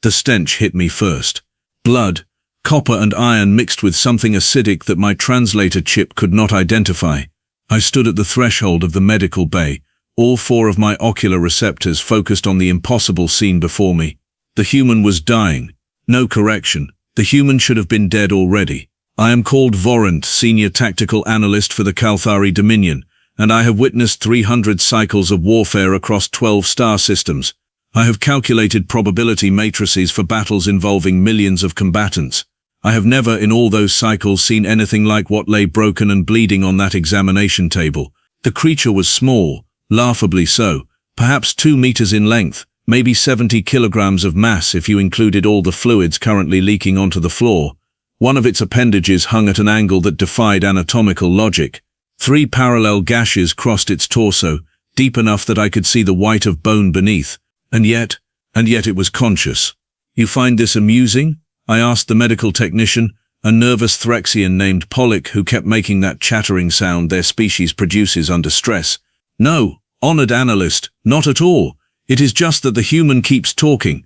The stench hit me first. Blood, copper and iron mixed with something acidic that my translator chip could not identify. I stood at the threshold of the medical bay, all four of my ocular receptors focused on the impossible scene before me. The human was dying. No correction. The human should have been dead already. I am called Vorenth, Senior Tactical Analyst for the Kalthari Dominion, and I have witnessed 300 cycles of warfare across 12 star systems. I have calculated probability matrices for battles involving millions of combatants. I have never in all those cycles seen anything like what lay broken and bleeding on that examination table. The creature was small, laughably so, perhaps 2 meters in length, maybe 70 kilograms of mass if you included all the fluids currently leaking onto the floor. One of its appendages hung at an angle that defied anatomical logic. 3 parallel gashes crossed its torso, deep enough that I could see the white of bone beneath. And yet it was conscious. You find this amusing? I asked the medical technician, a nervous Threxian named Pollock who kept making that chattering sound their species produces under stress. No, honored analyst, not at all. It is just that the human keeps talking.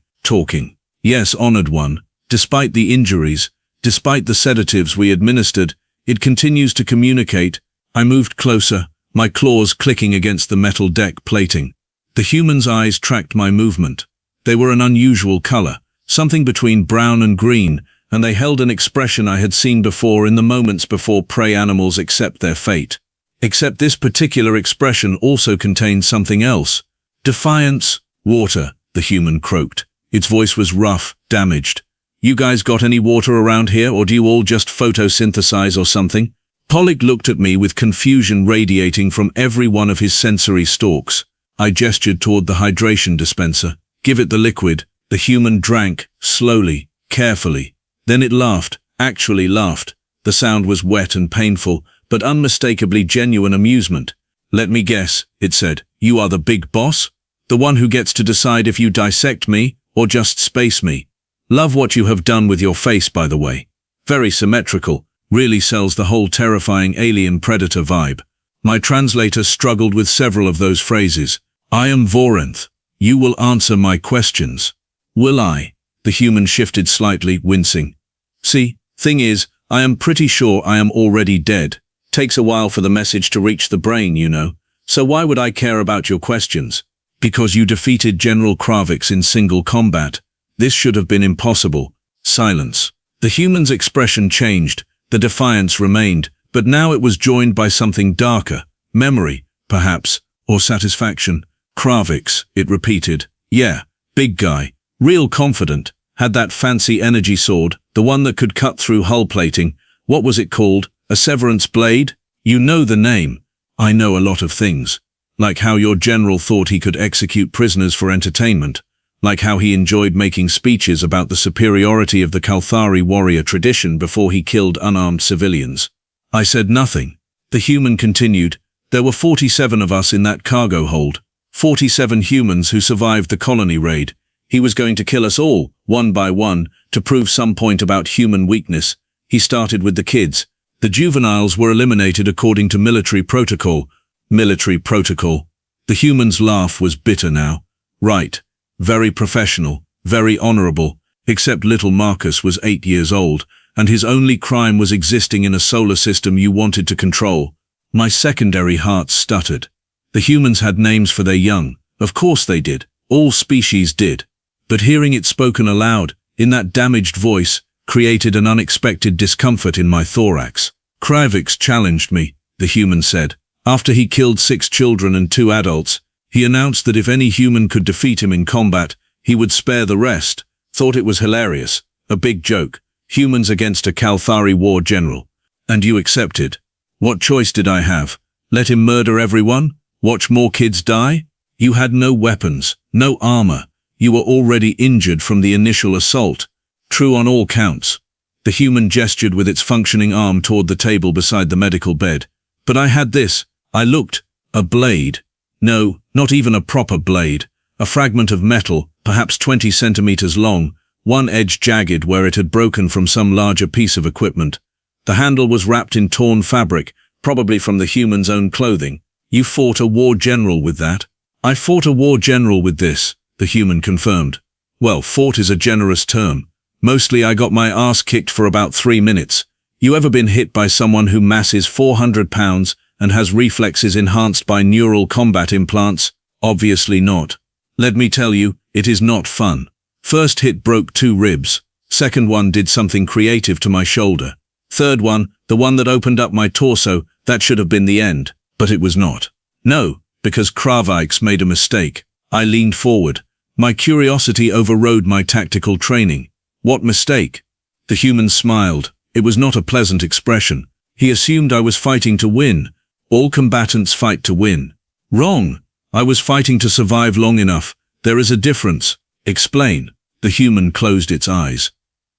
Yes, honored one. Despite the injuries, despite the sedatives we administered, it continues to communicate. I moved closer, my claws clicking against the metal deck plating. The human's eyes tracked my movement. They were an unusual color, something between brown and green, and they held an expression I had seen before in the moments before prey animals accept their fate. Except this particular expression also contained something else. Defiance, water, the human croaked. Its voice was rough, damaged. You guys got any water around here, or do you all just photosynthesize or something? Pollock looked at me with confusion radiating from every one of his sensory stalks. I gestured toward the hydration dispenser. Give it the liquid. The human drank, slowly, carefully. Then it laughed, actually laughed. The sound was wet and painful, but unmistakably genuine amusement. Let me guess, it said, you are the big boss? The one who gets to decide if you dissect me, or just space me. Love what you have done with your face, by the way. Very symmetrical, really sells the whole terrifying alien predator vibe. My translator struggled with several of those phrases. I am Vorenth. You will answer my questions. Will I? The human shifted slightly, wincing. See, thing is, I am pretty sure I am already dead. Takes a while for the message to reach the brain, you know. So why would I care about your questions? Because you defeated General Kraavix in single combat. This should have been impossible. Silence. The human's expression changed. The defiance remained, but now it was joined by something darker. Memory, perhaps, or satisfaction. Kraavix, it repeated. Yeah, big guy. Real confident. Had that fancy energy sword, the one that could cut through hull plating. What was it called? A severance blade? You know the name. I know a lot of things. Like how your general thought he could execute prisoners for entertainment. Like how he enjoyed making speeches about the superiority of the Kalthari warrior tradition before he killed unarmed civilians. I said nothing. The human continued. There were 47 of us in that cargo hold. 47 humans who survived the colony raid. He was going to kill us all, one by one, to prove some point about human weakness. He started with the kids. The juveniles were eliminated according to military protocol. Military protocol. The human's laugh was bitter now. Right. Very professional, very honorable, except little Marcus was 8 years old, and his only crime was existing in a solar system you wanted to control. My secondary heart stuttered. The humans had names for their young. Of course they did. All species did. But hearing it spoken aloud, in that damaged voice, created an unexpected discomfort in my thorax. Kraavix challenged me, the human said. After he killed 6 children and 2 adults, he announced that if any human could defeat him in combat, he would spare the rest. Thought it was hilarious. A big joke. Humans against a Kalthari War General. And you accepted. What choice did I have? Let him murder everyone? Watch more kids die? You had no weapons, no armor. You were already injured from the initial assault. True on all counts. The human gestured with its functioning arm toward the table beside the medical bed. But I had this. I looked. A blade. No, not even a proper blade. A fragment of metal, perhaps 20 centimeters long, one edge jagged where it had broken from some larger piece of equipment. The handle was wrapped in torn fabric, probably from the human's own clothing. You fought a war general with that? I fought a war general with this, the human confirmed. Well, fought is a generous term. Mostly I got my ass kicked for about 3 minutes. You ever been hit by someone who masses 400 pounds and has reflexes enhanced by neural combat implants? Obviously not. Let me tell you, it is not fun. First hit broke 2 ribs. Second one did something creative to my shoulder. Third one, the one that opened up my torso, that should have been the end. But it was not. No, because Kraavix made a mistake. I leaned forward. My curiosity overrode my tactical training. What mistake? The human smiled. It was not a pleasant expression. He assumed I was fighting to win. All combatants fight to win. Wrong. I was fighting to survive long enough. There is a difference. Explain. The human closed its eyes.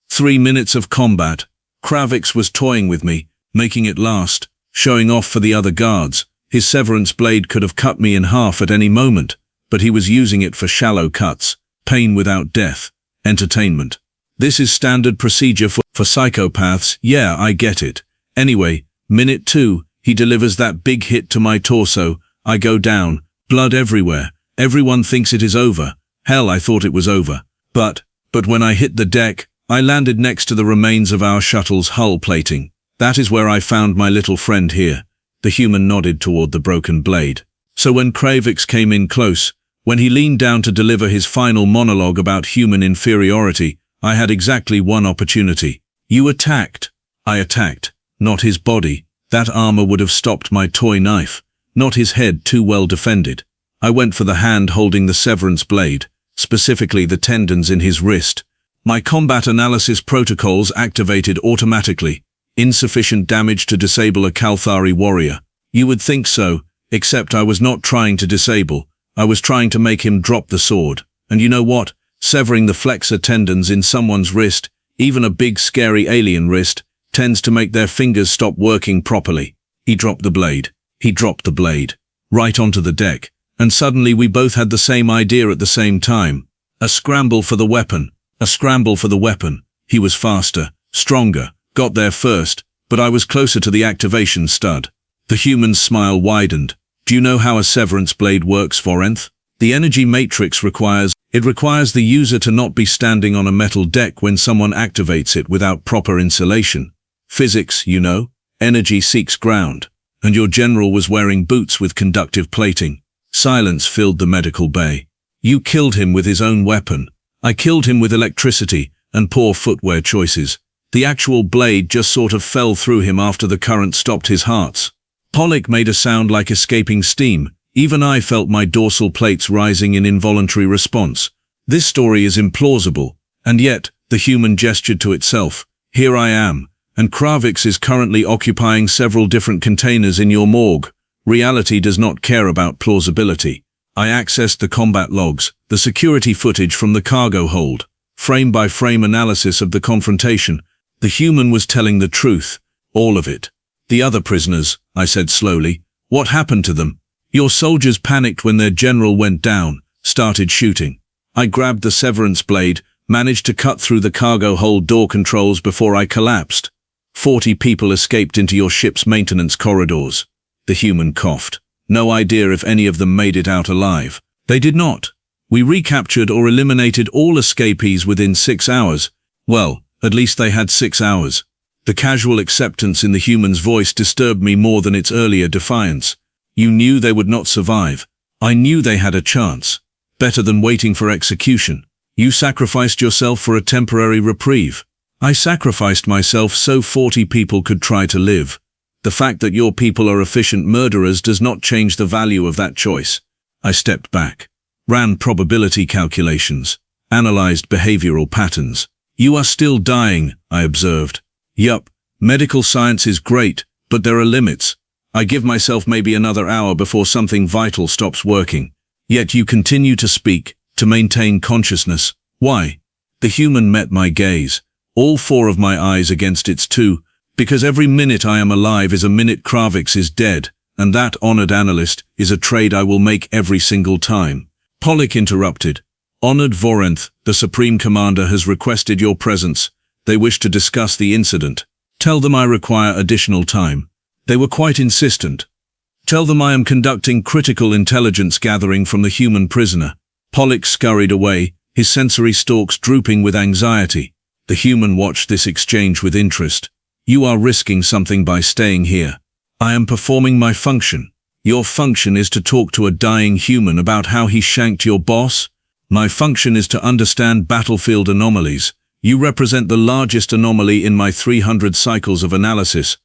3 minutes of combat. Kraavix was toying with me, making it last, showing off for the other guards. His severance blade could have cut me in half at any moment, but he was using it for shallow cuts, pain without death, entertainment. This is standard procedure for psychopaths. Yeah, I get it. Anyway, minute 2, he delivers that big hit to my torso. I go down, blood everywhere. Everyone thinks it is over. Hell, I thought it was over. But when I hit the deck, I landed next to the remains of our shuttle's hull plating. That is where I found my little friend here. The human nodded toward the broken blade. So when Kraavix came in close, when he leaned down to deliver his final monologue about human inferiority, I had exactly one opportunity. You attacked. I attacked. Not his body. That armor would have stopped my toy knife. Not his head, too well defended. I went for the hand holding the severance blade, specifically the tendons in his wrist. My combat analysis protocols activated automatically. Insufficient damage to disable a Kalthari warrior. You would think so, except I was not trying to disable. I was trying to make him drop the sword. And you know what? Severing the flexor tendons in someone's wrist, even a big scary alien wrist, tends to make their fingers stop working properly. He dropped the blade. He dropped the blade. Right onto the deck. And suddenly we both had the same idea at the same time. A scramble for the weapon. A scramble for the weapon. He was faster, stronger, got there first, but I was closer to the activation stud. The human's smile widened. Do you know how a severance blade works, Vorenth? The energy matrix requires the user to not be standing on a metal deck when someone activates it without proper insulation. Physics, you know. Energy seeks ground. And your general was wearing boots with conductive plating. Silence filled the medical bay. You killed him with his own weapon. I killed him with electricity and poor footwear choices. The actual blade just sort of fell through him after the current stopped his hearts. Pollock made a sound like escaping steam. Even I felt my dorsal plates rising in involuntary response. This story is implausible. And yet, the human gestured to itself. Here I am. And Kraavix is currently occupying several different containers in your morgue. Reality does not care about plausibility. I accessed the combat logs, the security footage from the cargo hold, frame-by-frame analysis of the confrontation. The human was telling the truth, all of it. The other prisoners, I said slowly, what happened to them? Your soldiers panicked when their general went down, started shooting. I grabbed the severance blade, managed to cut through the cargo hold door controls before I collapsed. 40 people escaped into your ship's maintenance corridors. The human coughed. No idea if any of them made it out alive. They did not. We recaptured or eliminated all escapees within 6 hours. Well, at least they had 6 hours. The casual acceptance in the human's voice disturbed me more than its earlier defiance. You knew they would not survive. I knew they had a chance. Better than waiting for execution. You sacrificed yourself for a temporary reprieve. I sacrificed myself so 40 people could try to live. The fact that your people are efficient murderers does not change the value of that choice. I stepped back, ran probability calculations, analyzed behavioral patterns. You are still dying, I observed. Yup, medical science is great, but there are limits. I give myself maybe another hour before something vital stops working. Yet you continue to speak, to maintain consciousness. Why? The human met my gaze, all 4 of my eyes against its 2, because every minute I am alive is a minute Kraavix is dead, and that honored analyst is a trade I will make every single time. Pollock interrupted. Honored Vorenth, the Supreme Commander has requested your presence. They wish to discuss the incident. Tell them I require additional time. They were quite insistent. Tell them I am conducting critical intelligence gathering from the human prisoner. Pollock scurried away, his sensory stalks drooping with anxiety. The human watched this exchange with interest. You are risking something by staying here. I am performing my function. Your function is to talk to a dying human about how he shanked your boss? My function is to understand battlefield anomalies. You represent the largest anomaly in my 300 cycles of analysis.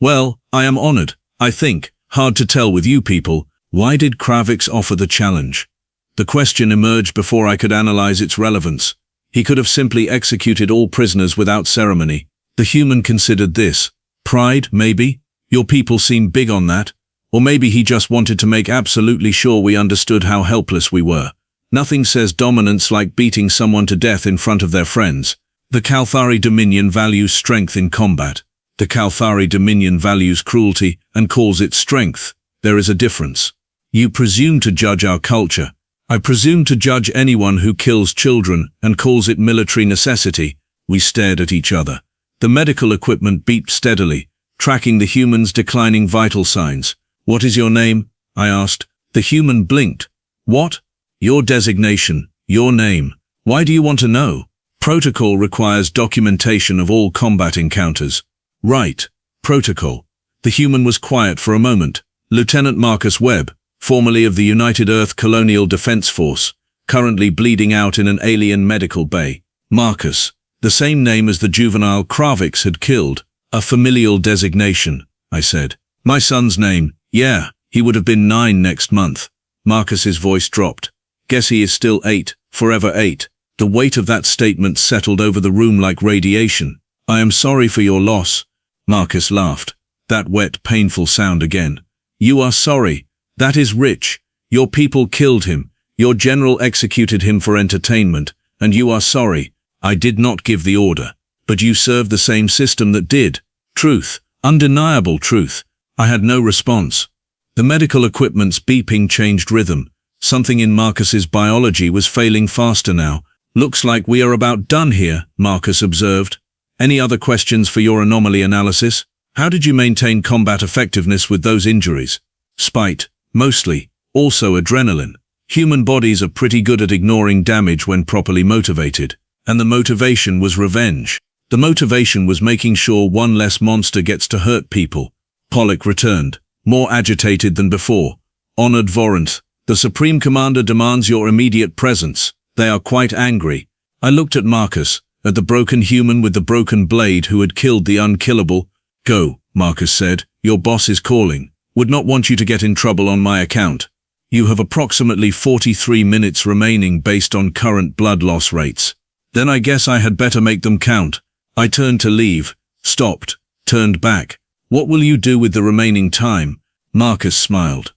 Well, I am honored, I think. Hard to tell with you people. Why did Kraavix offer the challenge? The question emerged before I could analyze its relevance. He could have simply executed all prisoners without ceremony. The human considered this. Pride, maybe? Your people seem big on that. Or maybe he just wanted to make absolutely sure we understood how helpless we were. Nothing says dominance like beating someone to death in front of their friends. The Kalthari Dominion values strength in combat. The Kalthari Dominion values cruelty and calls it strength. There is a difference. You presume to judge our culture. I presume to judge anyone who kills children and calls it military necessity. We stared at each other. The medical equipment beeped steadily, tracking the human's declining vital signs. What is your name? I asked. The human blinked. What? Your designation, your name. Why do you want to know? Protocol requires documentation of all combat encounters. Right. Protocol. The human was quiet for a moment. Lieutenant Marcus Webb, formerly of the United Earth Colonial Defense Force, currently bleeding out in an alien medical bay. Marcus, the same name as the juvenile Kraavix had killed. A familial designation, I said. My son's name, yeah, he would have been 9 next month. Marcus's voice dropped. Guess he is still 8, forever 8. The weight of that statement settled over the room like radiation. I am sorry for your loss. Marcus laughed. That wet, painful sound again. You are sorry. That is rich. Your people killed him. Your general executed him for entertainment. And you are sorry. I did not give the order. But you served the same system that did. Truth. Undeniable truth. I had no response. The medical equipment's beeping changed rhythm. Something in Marcus's biology was failing faster now. Looks like we are about done here, Marcus observed. Any other questions for your anomaly analysis? How did you maintain combat effectiveness with those injuries? Spite, mostly. Also adrenaline. Human bodies are pretty good at ignoring damage when properly motivated. And the motivation was revenge. The motivation was making sure one less monster gets to hurt people. Pollock returned, more agitated than before. Honored Vorenth, the Supreme Commander demands your immediate presence. They are quite angry. I looked at Marcus, at the broken human with the broken blade who had killed the unkillable. Go, Marcus said. Your boss is calling. Would not want you to get in trouble on my account. You have approximately 43 minutes remaining based on current blood loss rates. Then I guess I had better make them count. I turned to leave, stopped, turned back. What will you do with the remaining time? Marcus smiled.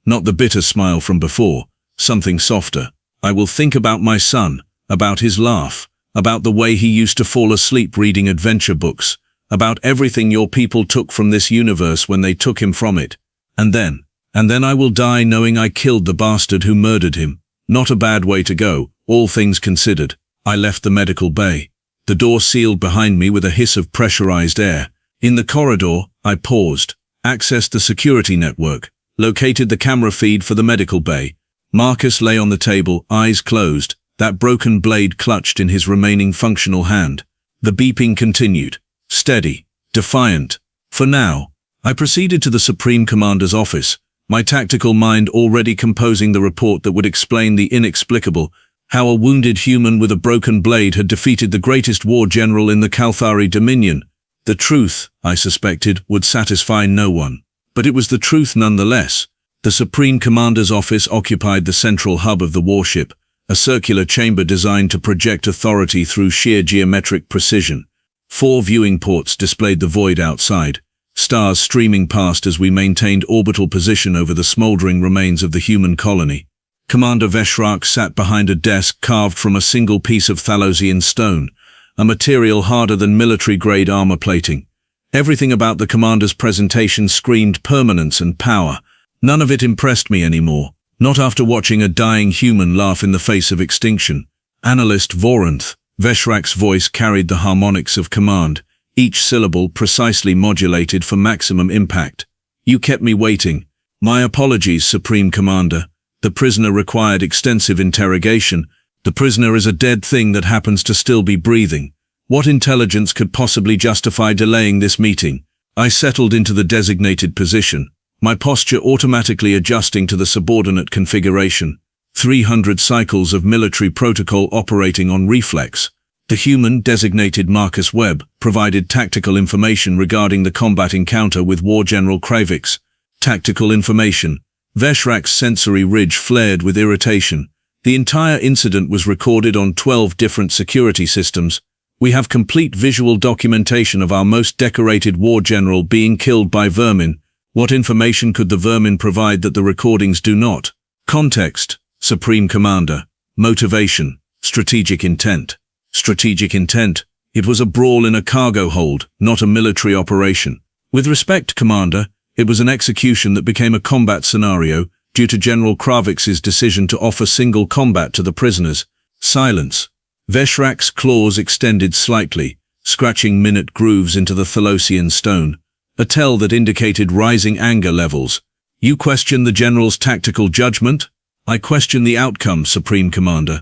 Not the bitter smile from before, something softer. I will think about my son, about his laugh, about the way he used to fall asleep reading adventure books, about everything your people took from this universe when they took him from it. And then I will die knowing I killed the bastard who murdered him. Not a bad way to go, all things considered. I left the medical bay. The door sealed behind me with a hiss of pressurized air. In the corridor, I paused, accessed the security network, located the camera feed for the medical bay. Marcus lay on the table, eyes closed, that broken blade clutched in his remaining functional hand. The beeping continued, steady, defiant. For now, I proceeded to the Supreme Commander's office, my tactical mind already composing the report that would explain the inexplicable, how a wounded human with a broken blade had defeated the greatest war general in the Kalthari Dominion. The truth, I suspected, would satisfy no one. But it was the truth nonetheless. The Supreme Commander's office occupied the central hub of the warship, a circular chamber designed to project authority through sheer geometric precision. 4 viewing ports displayed the void outside, stars streaming past as we maintained orbital position over the smoldering remains of the human colony. Commander Veshrak sat behind a desk carved from a single piece of Thalosian stone, a material harder than military-grade armor plating. Everything about the commander's presentation screamed permanence and power. None of it impressed me anymore, not after watching a dying human laugh in the face of extinction. Analyst Vorenth, Veshrak's voice carried the harmonics of command, each syllable precisely modulated for maximum impact. You kept me waiting. My apologies, Supreme Commander. The prisoner required extensive interrogation, The prisoner is a dead thing that happens to still be breathing. What intelligence could possibly justify delaying this meeting? I settled into the designated position, my posture automatically adjusting to the subordinate configuration. 300 cycles of military protocol operating on reflex. The human, designated Marcus Webb, provided tactical information regarding the combat encounter with War General Kraavix. Tactical information. Veshrak's sensory ridge flared with irritation. The entire incident was recorded on 12 different security systems. We have complete visual documentation of our most decorated war general being killed by vermin. What information could the vermin provide that the recordings do not? Context. Supreme Commander. Motivation. Strategic intent. Strategic intent. It was a brawl in a cargo hold, not a military operation. With respect, Commander, it was an execution that became a combat scenario due to General Kraavix's decision to offer single combat to the prisoners. Silence. Veshrak's claws extended slightly, scratching minute grooves into the Thalosian stone, a tell that indicated rising anger levels. You question the General's tactical judgment? I question the outcome, Supreme Commander.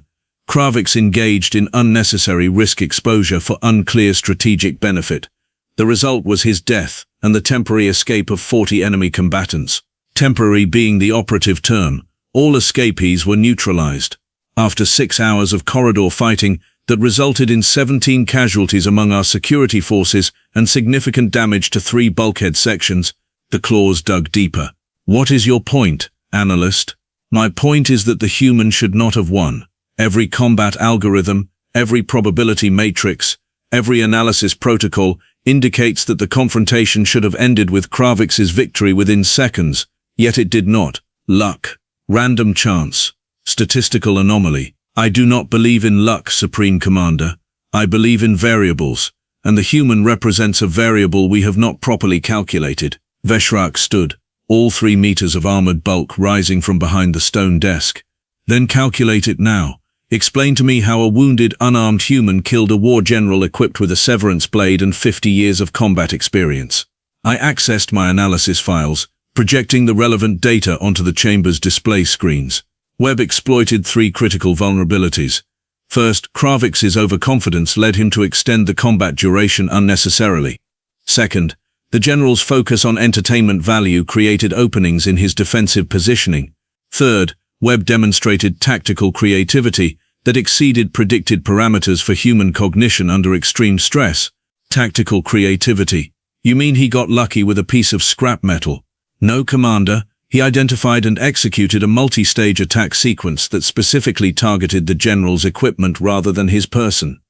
Kraavix engaged in unnecessary risk exposure for unclear strategic benefit. The result was his death and the temporary escape of 40 enemy combatants. Temporary being the operative term, all escapees were neutralized. After 6 hours of corridor fighting that resulted in 17 casualties among our security forces and significant damage to 3 bulkhead sections, the claws dug deeper. What is your point, analyst? My point is that the human should not have won. Every combat algorithm, every probability matrix, every analysis protocol indicates that the confrontation should have ended with Kraavix's victory within seconds, yet it did not. Luck. Random chance. Statistical anomaly. I do not believe in luck, Supreme Commander. I believe in variables, and the human represents a variable we have not properly calculated. Veshrak stood, all 3 meters of armored bulk rising from behind the stone desk. Then calculate it now. Explain to me how a wounded, unarmed human killed a war general equipped with a severance blade and 50 years of combat experience. I accessed my analysis files, projecting the relevant data onto the chamber's display screens. Webb exploited 3 critical vulnerabilities. First, Kraavix's overconfidence led him to extend the combat duration unnecessarily. Second, the general's focus on entertainment value created openings in his defensive positioning. Third, Webb demonstrated tactical creativity that exceeded predicted parameters for human cognition under extreme stress. Tactical creativity. You mean he got lucky with a piece of scrap metal? No, Commander. He identified and executed a multi-stage attack sequence that specifically targeted the general's equipment rather than his person.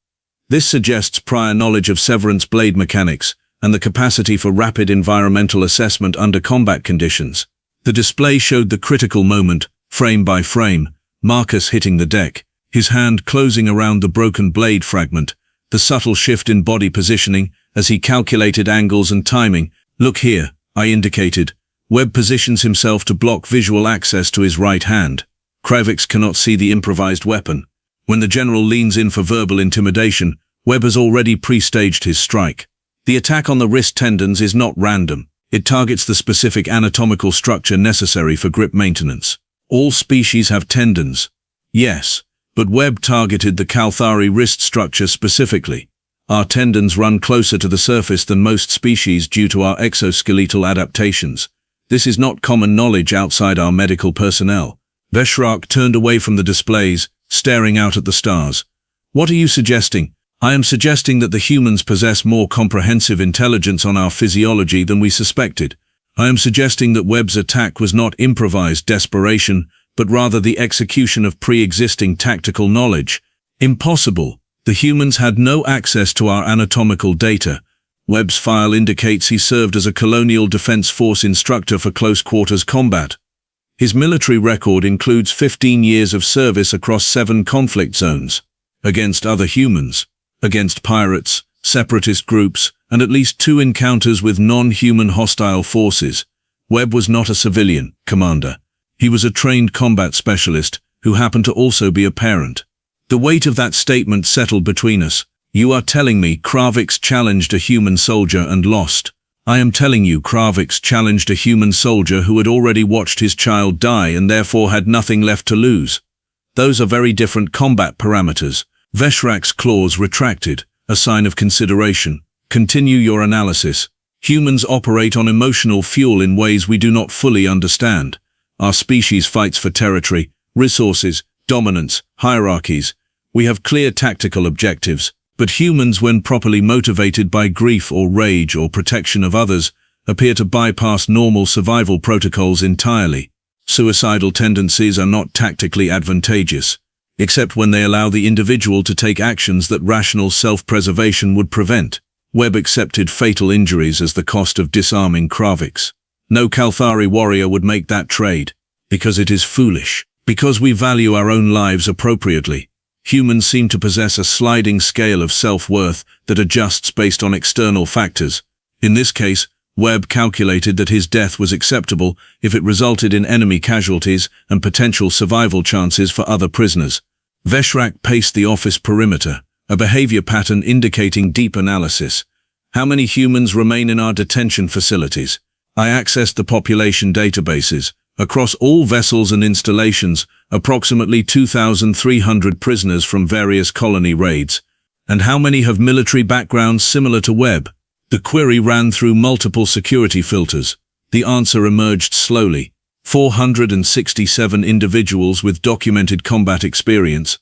This suggests prior knowledge of severance blade mechanics and the capacity for rapid environmental assessment under combat conditions. The display showed the critical moment, frame by frame, Marcus hitting the deck, his hand closing around the broken blade fragment, the subtle shift in body positioning as he calculated angles and timing. Look here, I indicated. Webb positions himself to block visual access to his right hand. Kraavix cannot see the improvised weapon. When the general leans in for verbal intimidation, Webb has already pre-staged his strike. The attack on the wrist tendons is not random. It targets the specific anatomical structure necessary for grip maintenance. All species have tendons. Yes, but Webb targeted the Kalthari wrist structure specifically. Our tendons run closer to the surface than most species due to our exoskeletal adaptations. This is not common knowledge outside our medical personnel. Veshrak turned away from the displays, staring out at the stars. What are you suggesting? I am suggesting that the humans possess more comprehensive intelligence on our physiology than we suspected. I am suggesting that Webb's attack was not improvised desperation, but rather the execution of pre-existing tactical knowledge. Impossible. The humans had no access to our anatomical data. Webb's file indicates he served as a Colonial Defense Force instructor for close-quarters combat. His military record includes 15 years of service across 7 conflict zones, against other humans, against pirates, separatist groups, and at least 2 encounters with non-human hostile forces. Webb was not a civilian, Commander. He was a trained combat specialist who happened to also be a parent. The weight of that statement settled between us. You are telling me Kraavix challenged a human soldier and lost. I am telling you Kraavix challenged a human soldier who had already watched his child die and therefore had nothing left to lose. Those are very different combat parameters. Veshrak's claws retracted, a sign of consideration. Continue your analysis. Humans operate on emotional fuel in ways we do not fully understand. Our species fights for territory, resources, dominance, hierarchies. We have clear tactical objectives, but humans, when properly motivated by grief or rage or protection of others, appear to bypass normal survival protocols entirely. Suicidal tendencies are not tactically advantageous, except when they allow the individual to take actions that rational self-preservation would prevent. Webb accepted fatal injuries as the cost of disarming Kraavix. No Kalthari warrior would make that trade, because it is foolish, because we value our own lives appropriately. Humans seem to possess a sliding scale of self-worth that adjusts based on external factors. In this case, Webb calculated that his death was acceptable if it resulted in enemy casualties and potential survival chances for other prisoners. Veshrak paced the office perimeter, a behavior pattern indicating deep analysis. How many humans remain in our detention facilities? I accessed the population databases. Across all vessels and installations, approximately 2,300 prisoners from various colony raids. And how many have military backgrounds similar to Webb? The query ran through multiple security filters. The answer emerged slowly. 467 individuals with documented combat experience.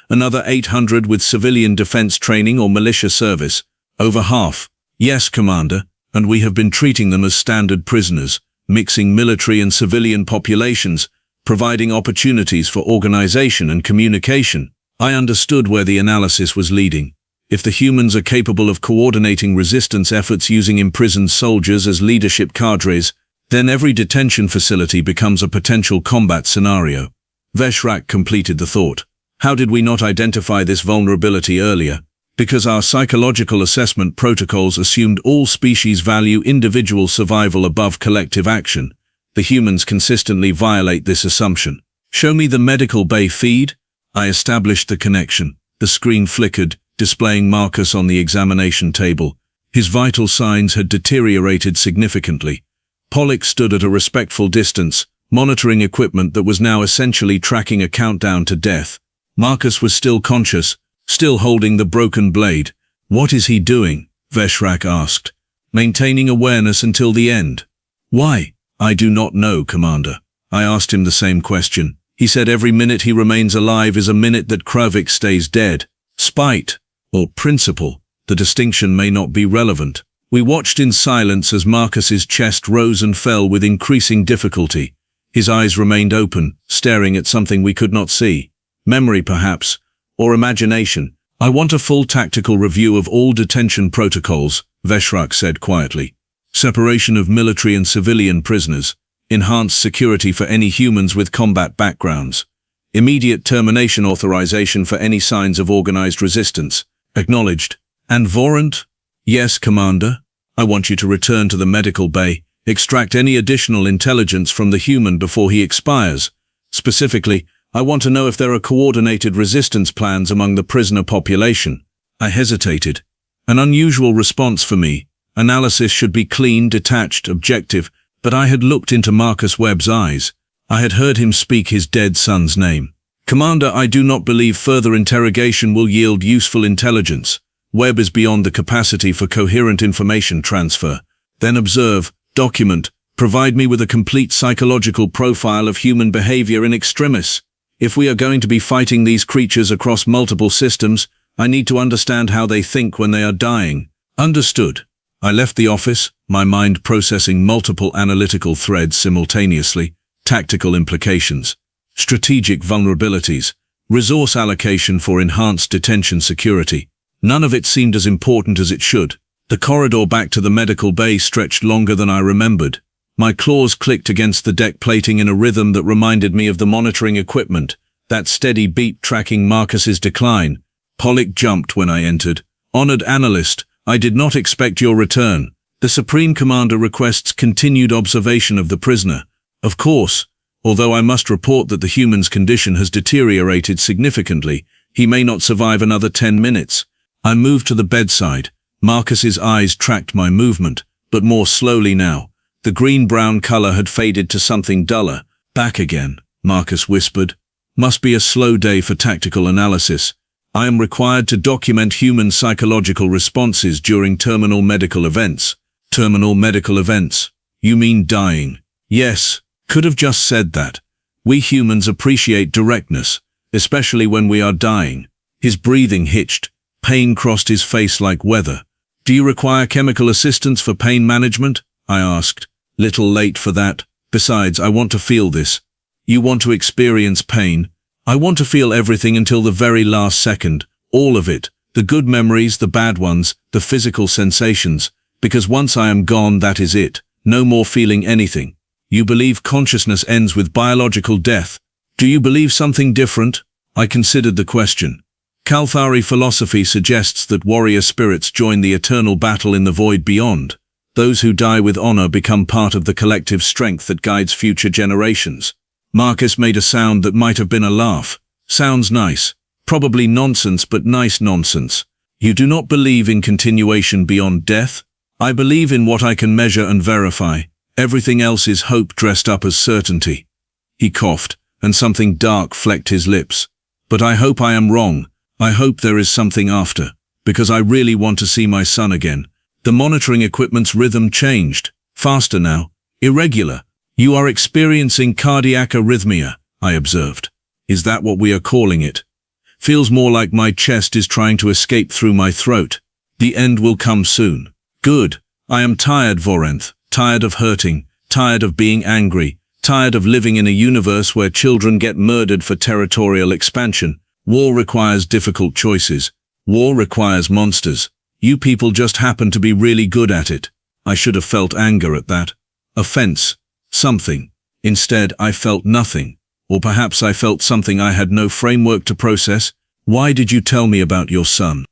Another 800 with civilian defense training or militia service. Over half. Yes, Commander, and we have been treating them as standard prisoners, mixing military and civilian populations, providing opportunities for organization and communication. I understood where the analysis was leading. If the humans are capable of coordinating resistance efforts using imprisoned soldiers as leadership cadres, then every detention facility becomes a potential combat scenario. Veshrak completed the thought. How did we not identify this vulnerability earlier? Because our psychological assessment protocols assumed all species value individual survival above collective action. The humans consistently violate this assumption. Show me the medical bay feed. I established the connection. The screen flickered, displaying Marcus on the examination table. His vital signs had deteriorated significantly. Pollock stood at a respectful distance, monitoring equipment that was now essentially tracking a countdown to death. Marcus was still conscious, still holding the broken blade. What is he doing? Veshrak asked. Maintaining awareness until the end. Why? I do not know, Commander. I asked him the same question. He said every minute he remains alive is a minute that Kraavix stays dead. Spite, or principle, the distinction may not be relevant. We watched in silence as Marcus's chest rose and fell with increasing difficulty. His eyes remained open, staring at something we could not see. Memory, perhaps, or imagination. I want a full tactical review of all detention protocols, Veshrak said quietly. Separation of military and civilian prisoners. Enhanced security for any humans with combat backgrounds. Immediate termination authorization for any signs of organized resistance. Acknowledged. And Vorenth? Yes, Commander. I want you to return to the medical bay, extract any additional intelligence from the human before he expires. Specifically, I want to know if there are coordinated resistance plans among the prisoner population. I hesitated. An unusual response for me. Analysis should be clean, detached, objective, but I had looked into Marcus Webb's eyes. I had heard him speak his dead son's name. Commander, I do not believe further interrogation will yield useful intelligence. Webb is beyond the capacity for coherent information transfer. Then observe, document, provide me with a complete psychological profile of human behavior in extremis. If we are going to be fighting these creatures across multiple systems, I need to understand how they think when they are dying. Understood. I left the office, my mind processing multiple analytical threads simultaneously, tactical implications, strategic vulnerabilities, resource allocation for enhanced detention security. None of it seemed as important as it should. The corridor back to the medical bay stretched longer than I remembered. My claws clicked against the deck plating in a rhythm that reminded me of the monitoring equipment, that steady beat tracking Marcus's decline. Pollock jumped when I entered. Honored analyst, I did not expect your return. The Supreme Commander requests continued observation of the prisoner. Of course, although I must report that the human's condition has deteriorated significantly, he may not survive another 10 minutes. I moved to the bedside. Marcus's eyes tracked my movement, but more slowly now. The green-brown color had faded to something duller. Back again, Marcus whispered. Must be a slow day for tactical analysis. I am required to document human psychological responses during terminal medical events. Terminal medical events? You mean dying? Yes, could have just said that. We humans appreciate directness, especially when we are dying. His breathing hitched. Pain crossed his face like weather. Do you require chemical assistance for pain management? I asked. Little late for that. Besides, I want to feel this. You want to experience pain? I want to feel everything until the very last second. All of it. The good memories, the bad ones, the physical sensations. Because once I am gone, that is it. No more feeling anything. You believe consciousness ends with biological death. Do you believe something different? I considered the question. Kalthari philosophy suggests that warrior spirits join the eternal battle in the void beyond. Those who die with honor become part of the collective strength that guides future generations. Marcus made a sound that might have been a laugh. Sounds nice. Probably nonsense, but nice nonsense. You do not believe in continuation beyond death? I believe in what I can measure and verify. Everything else is hope dressed up as certainty. He coughed, and something dark flecked his lips. But I hope I am wrong. I hope there is something after, because I really want to see my son again. The monitoring equipment's rhythm changed. Faster now. Irregular. You are experiencing cardiac arrhythmia, I observed. Is that what we are calling it? Feels more like my chest is trying to escape through my throat. The end will come soon. Good. I am tired, Vorenth. Tired of hurting. Tired of being angry. Tired of living in a universe where children get murdered for territorial expansion. War requires difficult choices. War requires monsters. You people just happen to be really good at it. I should have felt anger at that. Offense. Something. Instead, I felt nothing. Or perhaps I felt something I had no framework to process. Why did you tell me about your son?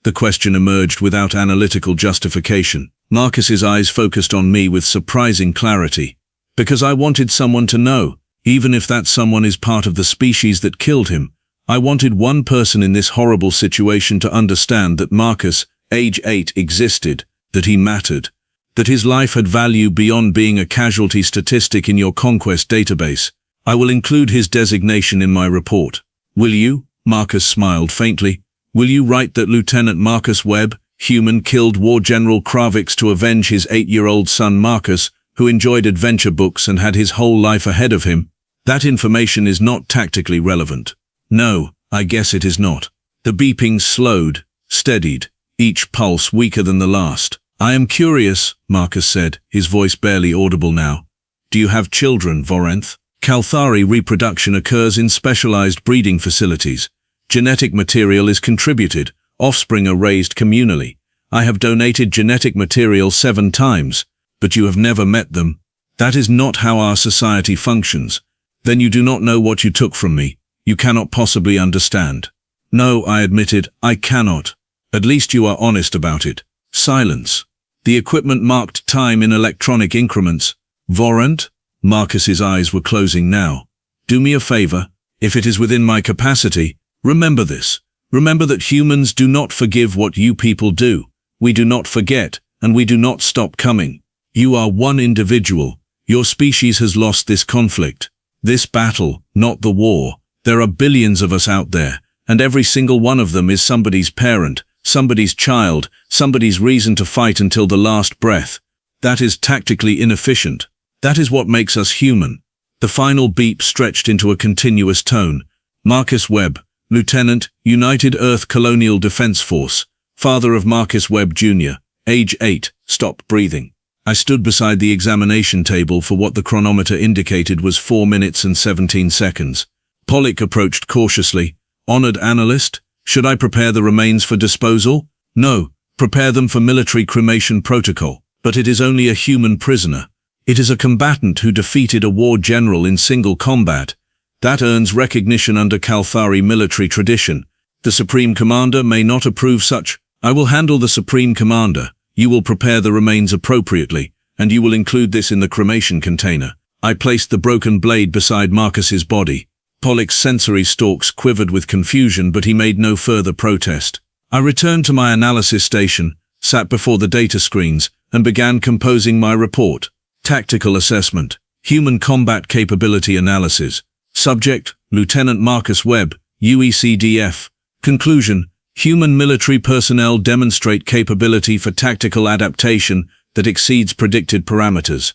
The question emerged without analytical justification. Marcus's eyes focused on me with surprising clarity. Because I wanted someone to know, even if that someone is part of the species that killed him. I wanted one person in this horrible situation to understand that Marcus, age 8, existed, that he mattered. That his life had value beyond being a casualty statistic in your conquest database. I will include his designation in my report. Will you? Marcus smiled faintly. Will you write that Lieutenant Marcus Webb, human, killed War General Kraavix to avenge his 8-year-old son Marcus, who enjoyed adventure books and had his whole life ahead of him? That information is not tactically relevant. No, I guess it is not. The beeping slowed, steadied, each pulse weaker than the last. I am curious, Marcus said, his voice barely audible now. Do you have children, Vorenth? Kalthari reproduction occurs in specialized breeding facilities. Genetic material is contributed, offspring are raised communally. I have donated genetic material 7 times, but you have never met them. That is not how our society functions. Then you do not know what you took from me. You cannot possibly understand. No, I admitted, I cannot. At least you are honest about it. Silence. The equipment marked time in electronic increments. Vorenth? Marcus's eyes were closing now. Do me a favor. If it is within my capacity, remember this. Remember that humans do not forgive what you people do. We do not forget, and we do not stop coming. You are one individual. Your species has lost this conflict. This battle, not the war. There are billions of us out there, and every single one of them is somebody's parent, somebody's child, somebody's reason to fight until the last breath. That is tactically inefficient. That is what makes us human. The final beep stretched into a continuous tone. Marcus Webb, Lieutenant, United Earth Colonial Defense Force, father of Marcus Webb Jr., age 8, stop breathing. I stood beside the examination table for what the chronometer indicated was 4 minutes and 17 seconds. Pollock approached cautiously. Honored analyst, should I prepare the remains for disposal? No, prepare them for military cremation protocol. But it is only a human prisoner. It is a combatant who defeated a war general in single combat. That earns recognition under Kalthari military tradition. The Supreme Commander may not approve such. I will handle the Supreme Commander. You will prepare the remains appropriately, and you will include this in the cremation container. I placed the broken blade beside Marcus's body. Pollock's sensory stalks quivered with confusion, but he made no further protest. I returned to my analysis station, sat before the data screens, and began composing my report. Tactical assessment. Human combat capability analysis. Subject, Lieutenant Marcus Webb, UECDF. Conclusion: human military personnel demonstrate capability for tactical adaptation that exceeds predicted parameters.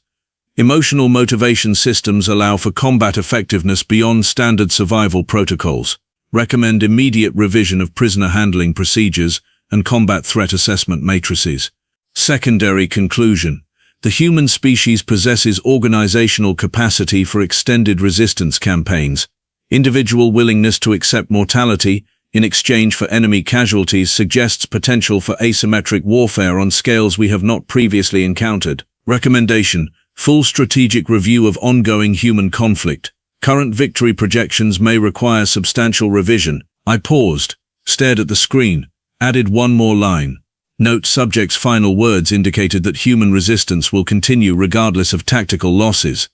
Emotional motivation systems allow for combat effectiveness beyond standard survival protocols. Recommend immediate revision of prisoner handling procedures and combat threat assessment matrices. Secondary conclusion: the human species possesses organizational capacity for extended resistance campaigns. Individual willingness to accept mortality in exchange for enemy casualties suggests potential for asymmetric warfare on scales we have not previously encountered. Recommendation: full strategic review of ongoing human conflict. Current victory projections may require substantial revision. I paused, stared at the screen, added one more line. Note: subject's final words indicated that human resistance will continue regardless of tactical losses.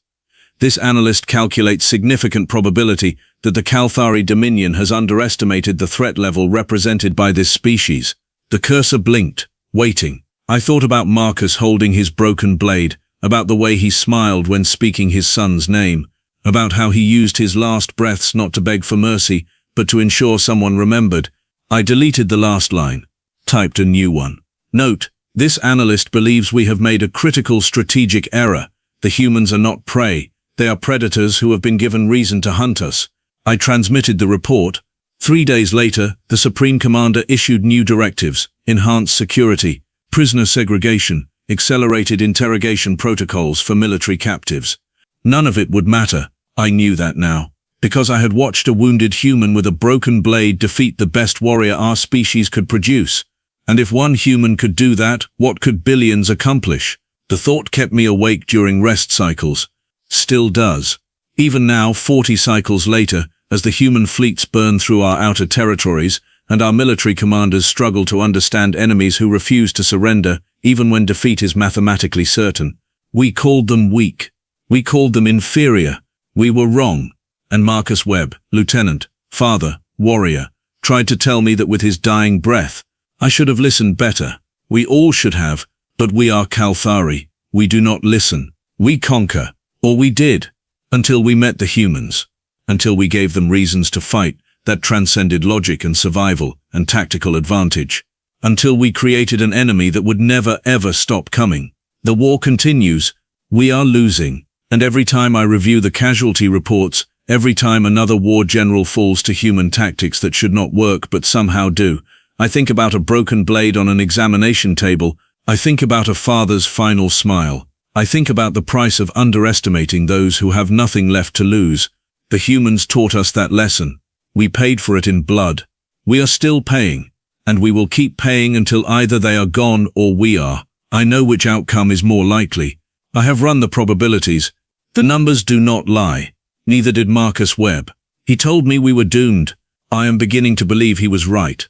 This analyst calculates significant probability that the Kalthari Dominion has underestimated the threat level represented by this species. The cursor blinked, waiting. I thought about Marcus holding his broken blade, about the way he smiled when speaking his son's name, about how he used his last breaths not to beg for mercy, but to ensure someone remembered. I deleted the last line, typed a new one. Note: this analyst believes we have made a critical strategic error. The humans are not prey. They are predators who have been given reason to hunt us. I transmitted the report. 3 days later, the Supreme Commander issued new directives: enhanced security, prisoner segregation, accelerated interrogation protocols for military captives. None of it would matter. I knew that now, because I had watched a wounded human with a broken blade defeat the best warrior our species could produce. And if one human could do that, what could billions accomplish? The thought kept me awake during rest cycles. Still does. Even now, 40 cycles later, as the human fleets burn through our outer territories, and our military commanders struggle to understand enemies who refuse to surrender, even when defeat is mathematically certain. We called them weak. We called them inferior. We were wrong. And Marcus Webb, lieutenant, father, warrior, tried to tell me that with his dying breath. I should have listened better. We all should have, but we are Kalthari. We do not listen. We conquer. Or we did, until we met the humans, until we gave them reasons to fight that transcended logic and survival and tactical advantage, until we created an enemy that would never ever stop coming. The war continues. We are losing. And every time I review the casualty reports, every time another war general falls to human tactics that should not work but somehow do, I think about a broken blade on an examination table. I think about a father's final smile. I think about the price of underestimating those who have nothing left to lose. The humans taught us that lesson. We paid for it in blood. We are still paying, and we will keep paying until either they are gone or we are. I know which outcome is more likely. I have run the probabilities. The numbers do not lie. Neither did Marcus Webb. He told me we were doomed. I am beginning to believe he was right.